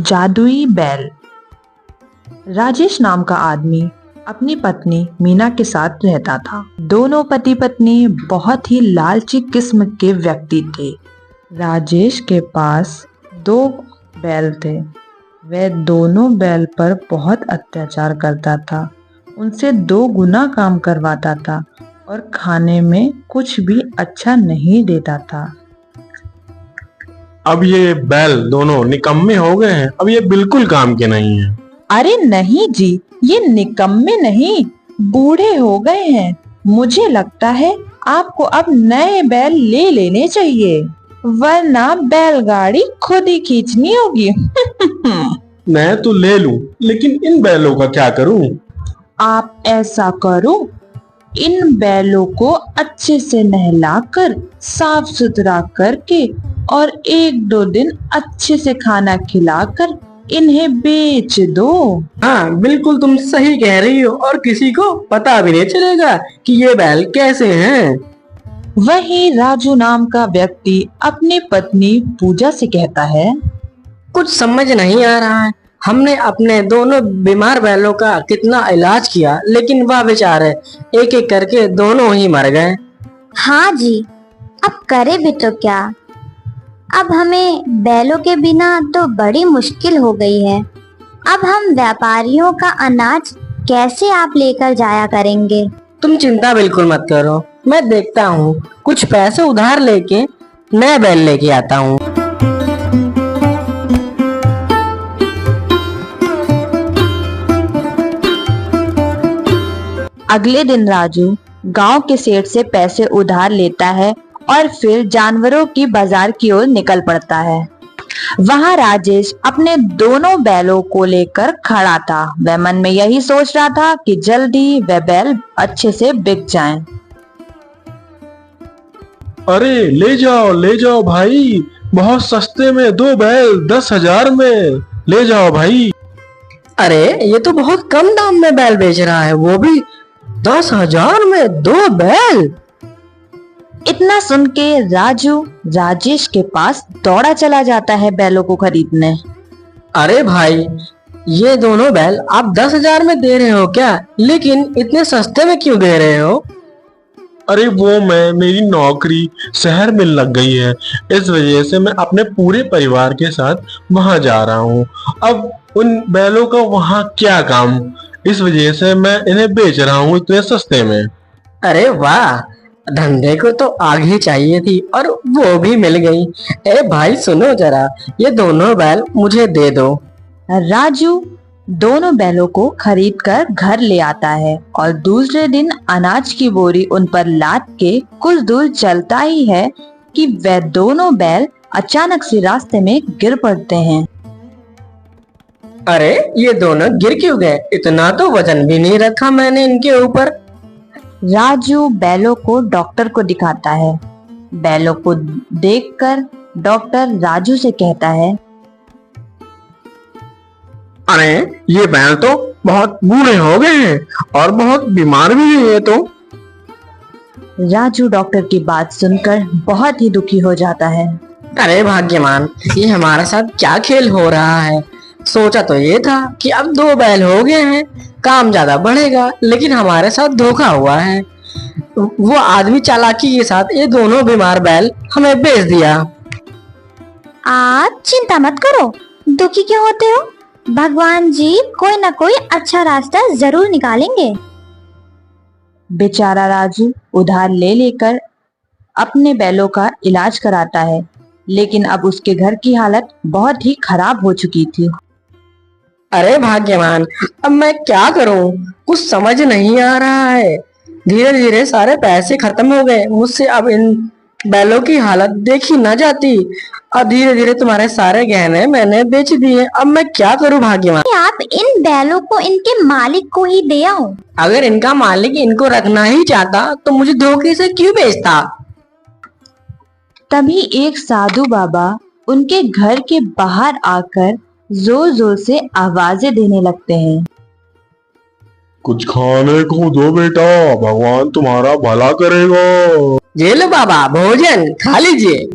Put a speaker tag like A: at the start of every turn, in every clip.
A: जादुई बैल। राजेश नाम का आदमी अपनी पत्नी मीना के साथ रहता था। दोनों पति पत्नी बहुत ही लालची किस्म के व्यक्ति थे। राजेश के पास 2 बैल थे। वह दोनों बैल पर बहुत अत्याचार करता था, उनसे 2 गुना काम करवाता था और खाने में कुछ भी अच्छा नहीं देता था।
B: अब ये बैल दोनों निकम्मे हो गए हैं, अब ये बिल्कुल काम के नहीं है।
A: अरे नहीं जी, ये निकम्मे नहीं, बूढ़े हो गए हैं। मुझे लगता है आपको अब नए बैल ले लेने चाहिए, वरना बैलगाड़ी खुद ही खींचनी होगी।
B: मैं तो ले लूं, लेकिन इन बैलों का क्या करूं?
A: आप ऐसा करो, इन बैलों को अच्छे से नहलाकर साफ सुथरा करके और 1-2 दिन अच्छे से खाना खिलाकर इन्हें बेच दो।
C: हाँ बिल्कुल, तुम सही कह रही हो और किसी को पता भी नहीं चलेगा कि ये बैल कैसे हैं।
A: वही राजू नाम का व्यक्ति अपनी पत्नी पूजा से कहता है,
C: कुछ समझ नहीं आ रहा है। हमने अपने दोनों बीमार बैलों का कितना इलाज किया, लेकिन वह बेचारे एक एक करके दोनों ही मर गए।
D: हाँ जी, अब करे भी तो क्या। अब हमें बैलों के बिना तो बड़ी मुश्किल हो गई है। अब हम व्यापारियों का अनाज कैसे आप लेकर जाया करेंगे?
C: तुम चिंता बिल्कुल मत करो, मैं देखता हूँ, कुछ पैसे उधार लेके नए बैल लेके आता हूँ।
A: अगले दिन राजू गांव के सेठ से पैसे उधार लेता है और फिर जानवरों की बाजार की ओर निकल पड़ता है। वहां राजेश अपने दोनों बैलों को लेकर खड़ा था। वह मन में यही सोच रहा था कि जल्दी वह बैल अच्छे से बिक जाएं।
B: अरे ले जाओ भाई, बहुत सस्ते में 2 बैल 10,000 में ले जाओ भाई।
C: अरे ये तो बहुत कम दाम में बैल बेच रहा है, वो भी 10,000 में 2 बैल।
A: इतना सुन के राजू राजेश के पास दौड़ा चला जाता है बैलों को खरीदने।
C: अरे भाई, ये दोनों बैल आप 10,000 में दे रहे हो क्या? लेकिन इतने सस्ते में क्यों दे रहे हो?
B: अरे मेरी नौकरी शहर में लग गई है, इस वजह से मैं अपने पूरे परिवार के साथ वहां जा रहा हूँ। अब उन बैलों का वहां क्या काम, इस वजह से मैं इन्हें बेच रहा हूँ इतने सस्ते में।
C: अरे वाह, धंधे को तो आग ही चाहिए थी और वो भी मिल गई। ए भाई सुनो जरा, ये दोनों बैल मुझे दे दो।
A: राजू दोनों बैलों को खरीद कर घर ले आता है और दूसरे दिन अनाज की बोरी उन पर लाद के कुछ दूर चलता ही है कि वह दोनों बैल अचानक से रास्ते में गिर पड़ते हैं।
C: अरे ये दोनों गिर क्यों गए? इतना तो वजन भी नहीं रखा मैंने इनके ऊपर।
A: राजू बैलों को डॉक्टर को दिखाता है। बैलों को देखकर डॉक्टर राजू से कहता है,
B: अरे ये बैल तो बहुत बूढ़े हो गए हैं और बहुत बीमार भी हैं ये तो।
A: राजू डॉक्टर की बात सुनकर बहुत ही दुखी हो जाता है।
C: अरे भाग्यवान, ये हमारे साथ क्या खेल हो रहा है? सोचा तो ये था कि अब 2 बैल हो गए हैं, काम ज्यादा बढ़ेगा, लेकिन हमारे साथ धोखा हुआ है। वो आदमी चालाकी के साथ ये दोनों बीमार बैल हमें बेच दिया।
D: आप चिंता मत करो, दुखी क्यों होते हो? भगवान जी कोई ना कोई अच्छा रास्ता जरूर निकालेंगे।
A: बेचारा राजू उधार ले लेकर अपने बैलों का इलाज कराता है, लेकिन अब उसके घर की हालत बहुत ही खराब हो चुकी थी।
C: अरे भाग्यवान, अब मैं क्या करूं? कुछ समझ नहीं आ रहा है। धीरे धीरे सारे पैसे खत्म हो गए मुझसे, अब इन बैलों की हालत देखी न जाती और धीरे धीरे तुम्हारे सारे गहने मैंने बेच दिए। अब मैं क्या करूं भाग्यवान?
D: आप इन बैलों को इनके मालिक को ही दे आओ।
C: अगर इनका मालिक इनको रखना ही चाहता तो मुझे धोखे से क्यों बेचता?
A: तभी एक साधु बाबा उनके घर के बाहर आकर जोर जोर से आवाजें देने लगते हैं।
B: कुछ खाने को दो बेटा, भगवान तुम्हारा भला करेगा।
C: ये लो बाबा, भोजन खा लीजिए।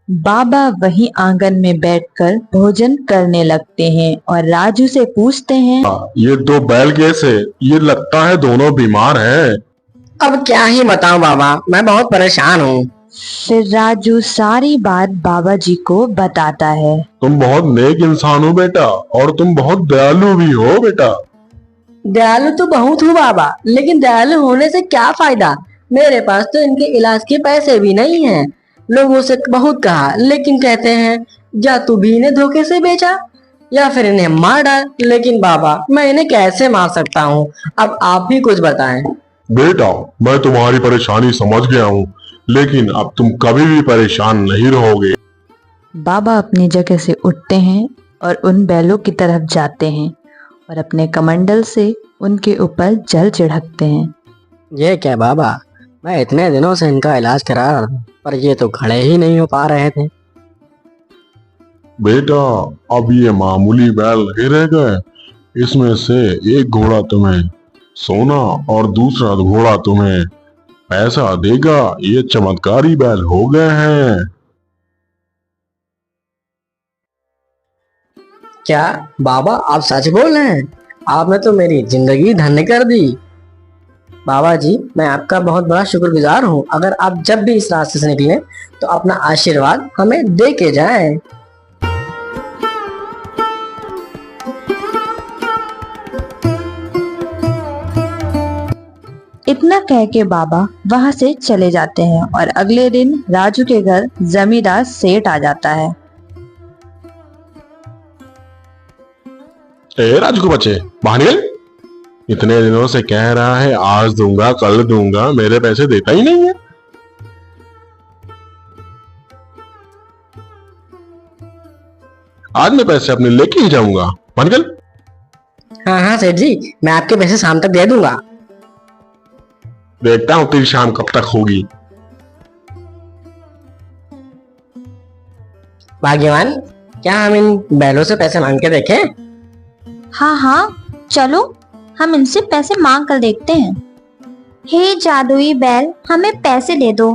A: बाबा वहीं आंगन में बैठकर भोजन करने लगते हैं और राजू से पूछते हैं,
B: ये दो बैल कैसे? ये लगता है दोनों बीमार हैं।
C: अब क्या ही बताऊं बाबा, मैं बहुत परेशान हूँ।
A: फिर राजू सारी बात बाबा जी को बताता है।
B: तुम बहुत नेक इंसान हो बेटा, और तुम बहुत दयालु भी हो बेटा।
C: दयालु तो बहुत हूँ बाबा, लेकिन दयालु होने से क्या फायदा? मेरे पास तो इनके इलाज के पैसे भी नहीं हैं। लोगों से बहुत कहा, लेकिन कहते हैं या तू भी इन्हें धोखे से बेचा या फिर इन्हें मार डाल। लेकिन बाबा, मैं इन्हें कैसे मार सकता हूँ? अब आप भी कुछ बताएं।
B: बेटा, मैं तुम्हारी परेशानी समझ गया हूँ, लेकिन अब तुम कभी भी परेशान नहीं रहोगे।
A: बाबा अपनी जगह से उठते हैं और उन बैलों की तरफ जाते हैं और अपने कमंडल से उनके ऊपर जल छिड़कते हैं।
C: ये क्या बाबा, मैं इतने दिनों से इनका इलाज करा रहा था, पर ये तो खड़े ही नहीं हो पा रहे थे।
B: बेटा, अब ये मामूली बैल नहीं रह गए। इसमें से एक घोड़ा तुम्हें सोना और दूसरा घोड़ा तुम्हें पैसा देगा। ये चमत्कारी बैल हो गए हैं।
C: क्या बाबा, आप सच बोल रहे हैं? आपने तो मेरी जिंदगी धन्य कर दी। बाबा जी, मैं आपका बहुत बड़ा शुक्रगुजार हूँ। अगर आप जब भी इस रास्ते से निकलें तो अपना आशीर्वाद हमें दे के जाएं।
A: इतना कह के बाबा वहां से चले जाते हैं और अगले दिन राजू के घर जमींदार सेठ आ जाता है।
B: ए राजू के बच्चे, बाहर निकल। इतने दिनों से कह रहा है आज दूंगा कल दूंगा, मेरे पैसे देता ही नहीं है। आज मैं पैसे अपने लेके ही जाऊंगा। बाहर निकल।
C: हाँ हाँ सेठ जी, मैं आपके पैसे शाम तक दे दूंगा।
B: देखता हूँ तेरी शाम कब तक होगी।
C: भाग्यवान, क्या हम इन बैलों से पैसे मांग के देखें?
D: हाँ हाँ, चलो हम इनसे पैसे मांग कर देखते हैं। हे जादुई बैल, हमें पैसे दे दो।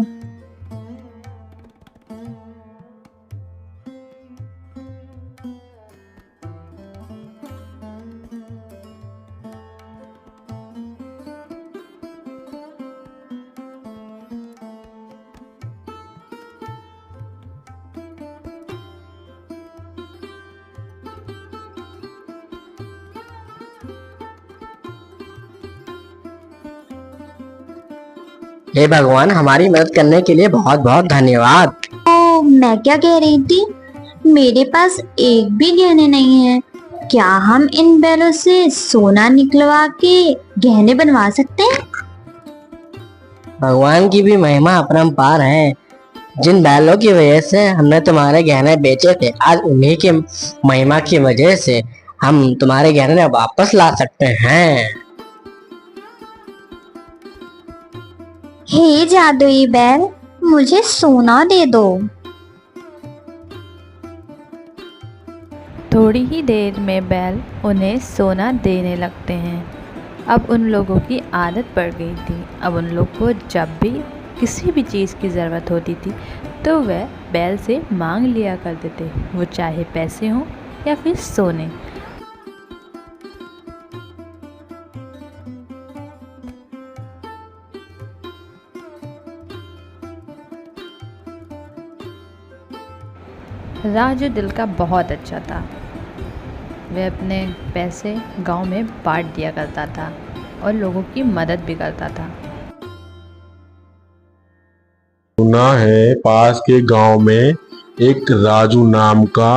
C: हे भगवान, हमारी मदद करने के लिए बहुत बहुत धन्यवाद।
D: तो मैं क्या कह रही थी, मेरे पास एक भी गहने नहीं है। क्या हम इन बैलों से सोना निकलवा के गहने बनवा सकते हैं?
C: भगवान की भी महिमा अपरंपार है। जिन बैलों की वजह से हमने तुम्हारे गहने बेचे थे, आज उन्हीं की महिमा की वजह से हम तुम्हारे गहने वापस ला सकते हैं।
D: हे जादुई बैल, मुझे सोना दे दो।
E: थोड़ी ही देर में बैल उन्हें सोना देने लगते हैं। अब उन लोगों की आदत पड़ गई थी। अब उन लोग को जब भी किसी भी चीज़ की ज़रूरत होती थी तो वह बैल से मांग लिया करते थे, वो चाहे पैसे हों या फिर सोने। राजू दिल का बहुत अच्छा था। वह अपने पैसे गांव में बांट दिया करता था और लोगों की मदद भी करता था।
B: सुना है पास के गांव में एक राजू नाम का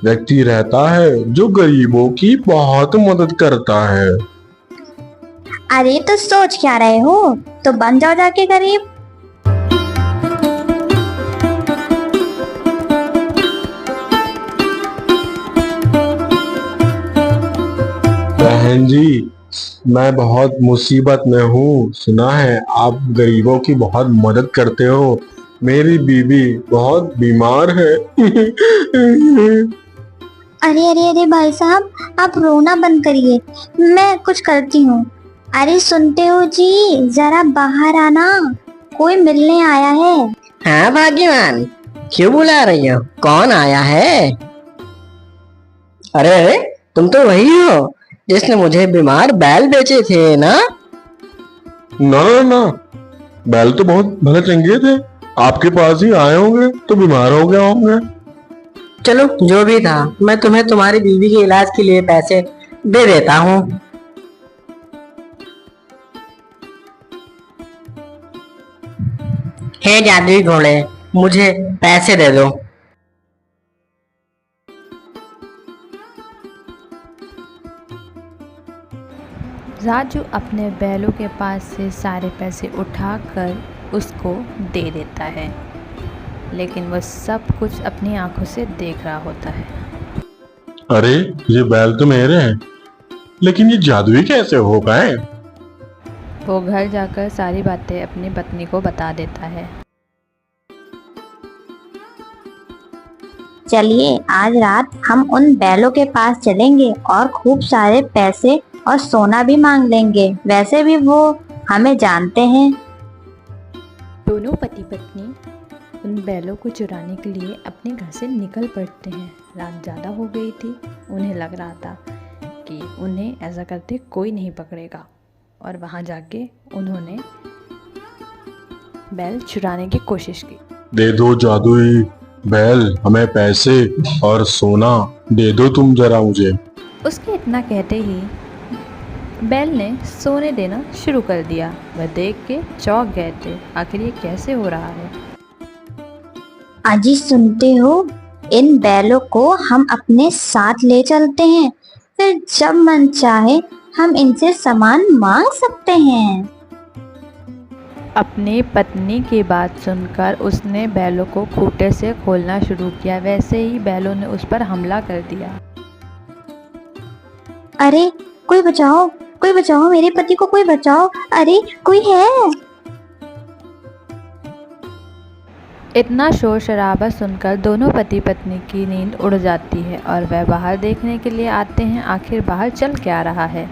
B: व्यक्ति रहता है जो गरीबों की बहुत मदद करता है।
D: अरे तो सोच क्या रहे हो, तो बन जाओ जाके गरीब।
B: बहन जी, मैं बहुत मुसीबत में हूँ। सुना है आप गरीबों की बहुत मदद करते हो। मेरी बीवी बहुत बीमार है।
D: अरे अरे अरे भाई साहब, आप रोना बंद करिए, मैं कुछ करती हूँ। अरे सुनते हो जी, जरा बाहर आना, कोई मिलने आया है।
C: हाँ भाग्यवान, क्यों बुला रही हो? कौन आया है? अरे अरे, तुम तो वही हो जिसने मुझे बीमार बैल बेचे थे ना?
B: ना ना ना, बैल तो बहुत भले चंगे थे, आपके पास ही आए होंगे तो बीमार हो गए होंगे।
C: चलो जो भी था, मैं तुम्हें तुम्हारी बीवी के इलाज के लिए पैसे दे देता हूँ। हे जादुई घोड़े, मुझे पैसे दे दो।
E: राजू अपने बैलों के पास से सारे पैसे उठाकर उसको दे देता है, लेकिन वह सब कुछ अपनी आंखों से देख रहा होता है।
B: अरे ये बैल तो मेरे हैं, लेकिन ये जादुई कैसे हो गए?
E: वो घर जाकर सारी बातें अपनी पत्नी को बता देता है।
D: चलिए आज रात हम उन बैलों के पास चलेंगे और खूब सारे पैसे और सोना भी मांग लेंगे। वैसे भी वो हमें जानते हैं।
E: दोनों पति पत्नी उन बैलों को चुराने के लिए अपने घर से निकल पड़ते हैं। रात ज़्यादा हो गई थी, उन्हें लग रहा था कि उन्हें ऐसा करते कोई नहीं पकड़ेगा, और वहाँ जाके उन्होंने बैल चुराने की कोशिश की।
B: दे दो जादुई बैल, हमें पैसे और सोना दे दो तुम जरा मुझे।
E: उसके इतना कहते ही बैल ने सोने देना शुरू कर दिया। वह देख के चौंक गए थे, आखिर ये कैसे हो रहा है।
D: अजी सुनते हो, इन बैलों को हम अपने साथ ले चलते हैं, फिर जब मन चाहे हम इनसे सामान मांग सकते हैं।
E: अपनी पत्नी की बात सुनकर उसने बैलों को खूंटे से खोलना शुरू किया। वैसे ही बैलों ने उस पर हमला कर दिया।
D: अरे कोई बचाओ, कोई बचाओ, मेरे पति को कोई बचाओ, अरे कोई है।
E: इतना शोर शराबा सुनकर दोनों पति पत्नी की नींद उड़ जाती है और वह बाहर देखने के लिए आते हैं आखिर बाहर चल क्या रहा है।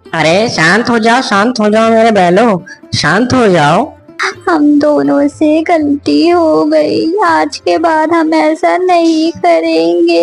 C: अरे शांत हो जाओ मेरे बैलों, शांत हो जाओ।
D: हम दोनों से गलती हो गई, आज के बाद हम ऐसा नहीं करेंगे।